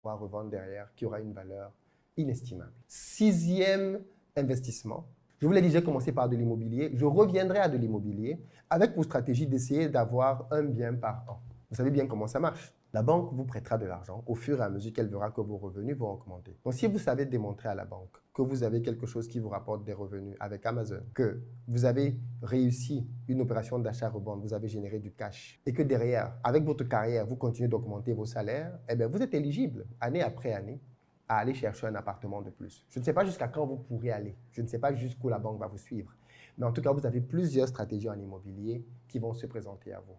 pouvoir revendre derrière, qui aura une valeur inestimable. Sixième investissement. Je vous l'ai dit, j'ai commencé par de l'immobilier. Je reviendrai à de l'immobilier avec pour stratégie d'essayer d'avoir un bien par an. Vous savez bien comment ça marche. La banque vous prêtera de l'argent au fur et à mesure qu'elle verra que vos revenus vont augmenter. Donc, si vous savez démontrer à la banque que vous avez quelque chose qui vous rapporte des revenus avec Amazon, que vous avez réussi une opération d'achat-revente, vous avez généré du cash et que derrière, avec votre carrière, vous continuez d'augmenter vos salaires, eh bien, vous êtes éligible année après année à aller chercher un appartement de plus. Je ne sais pas jusqu'à quand vous pourrez aller. Je ne sais pas jusqu'où la banque va vous suivre. Mais en tout cas, vous avez plusieurs stratégies en immobilier qui vont se présenter à vous.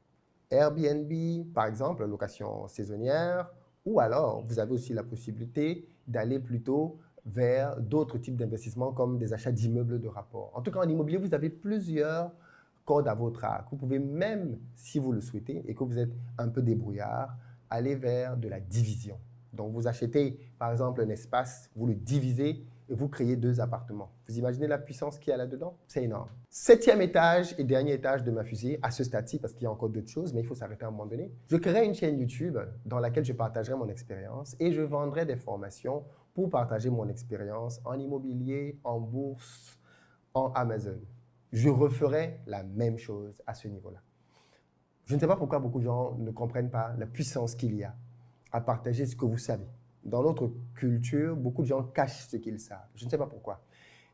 Airbnb, par exemple, location saisonnière, ou alors vous avez aussi la possibilité d'aller plutôt vers d'autres types d'investissements comme des achats d'immeubles de rapport. En tout cas, en immobilier, vous avez plusieurs cordes à votre arc. Vous pouvez même, si vous le souhaitez et que vous êtes un peu débrouillard, aller vers de la division. Donc, vous achetez, par exemple, un espace, vous le divisez et vous créez 2 appartements. Vous imaginez la puissance qu'il y a là-dedans? C'est énorme. 7e étage et dernier étage de ma fusée, à ce stade-ci, parce qu'il y a encore d'autres choses, mais il faut s'arrêter à un moment donné. Je créerai une chaîne YouTube dans laquelle je partagerai mon expérience et je vendrai des formations pour partager mon expérience en immobilier, en bourse, en Amazon. Je referai la même chose à ce niveau-là. Je ne sais pas pourquoi beaucoup de gens ne comprennent pas la puissance qu'il y a à partager ce que vous savez. Dans notre culture, beaucoup de gens cachent ce qu'ils savent. Je ne sais pas pourquoi.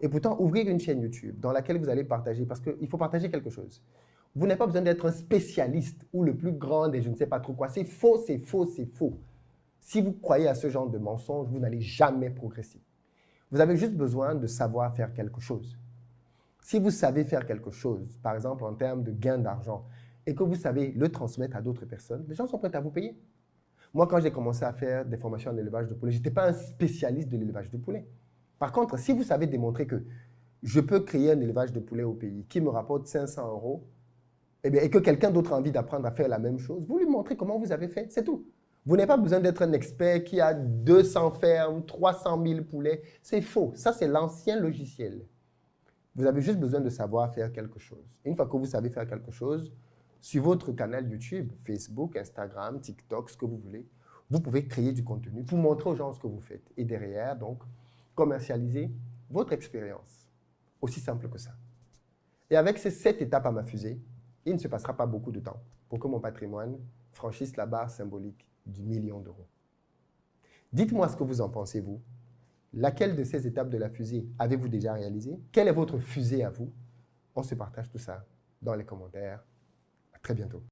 Et pourtant, ouvrir une chaîne YouTube dans laquelle vous allez partager, parce qu'il faut partager quelque chose. Vous n'avez pas besoin d'être un spécialiste ou le plus grand des je ne sais pas trop quoi. C'est faux, c'est faux, c'est faux. Si vous croyez à ce genre de mensonges, vous n'allez jamais progresser. Vous avez juste besoin de savoir faire quelque chose. Si vous savez faire quelque chose, par exemple en termes de gain d'argent, et que vous savez le transmettre à d'autres personnes, les gens sont prêts à vous payer. Moi, quand j'ai commencé à faire des formations en élevage de poulet, je n'étais pas un spécialiste de l'élevage de poulet. Par contre, si vous savez démontrer que je peux créer un élevage de poulet au pays qui me rapporte 500 €, et que quelqu'un d'autre a envie d'apprendre à faire la même chose, vous lui montrez comment vous avez fait, c'est tout. Vous n'avez pas besoin d'être un expert qui a 200 fermes, 300 000 poulets. C'est faux. Ça, c'est l'ancien logiciel. Vous avez juste besoin de savoir faire quelque chose. Une fois que vous savez faire quelque chose, sur votre canal YouTube, Facebook, Instagram, TikTok, ce que vous voulez, vous pouvez créer du contenu pour montrer aux gens ce que vous faites. Et derrière, donc, commercialiser votre expérience. Aussi simple que ça. Et avec ces 7 étapes à ma fusée, il ne se passera pas beaucoup de temps pour que mon patrimoine franchisse la barre symbolique du million d'euros. Dites-moi ce que vous en pensez, vous. Laquelle de ces étapes de la fusée avez-vous déjà réalisé? Quelle est votre fusée à vous? On se partage tout ça dans les commentaires. À très bientôt.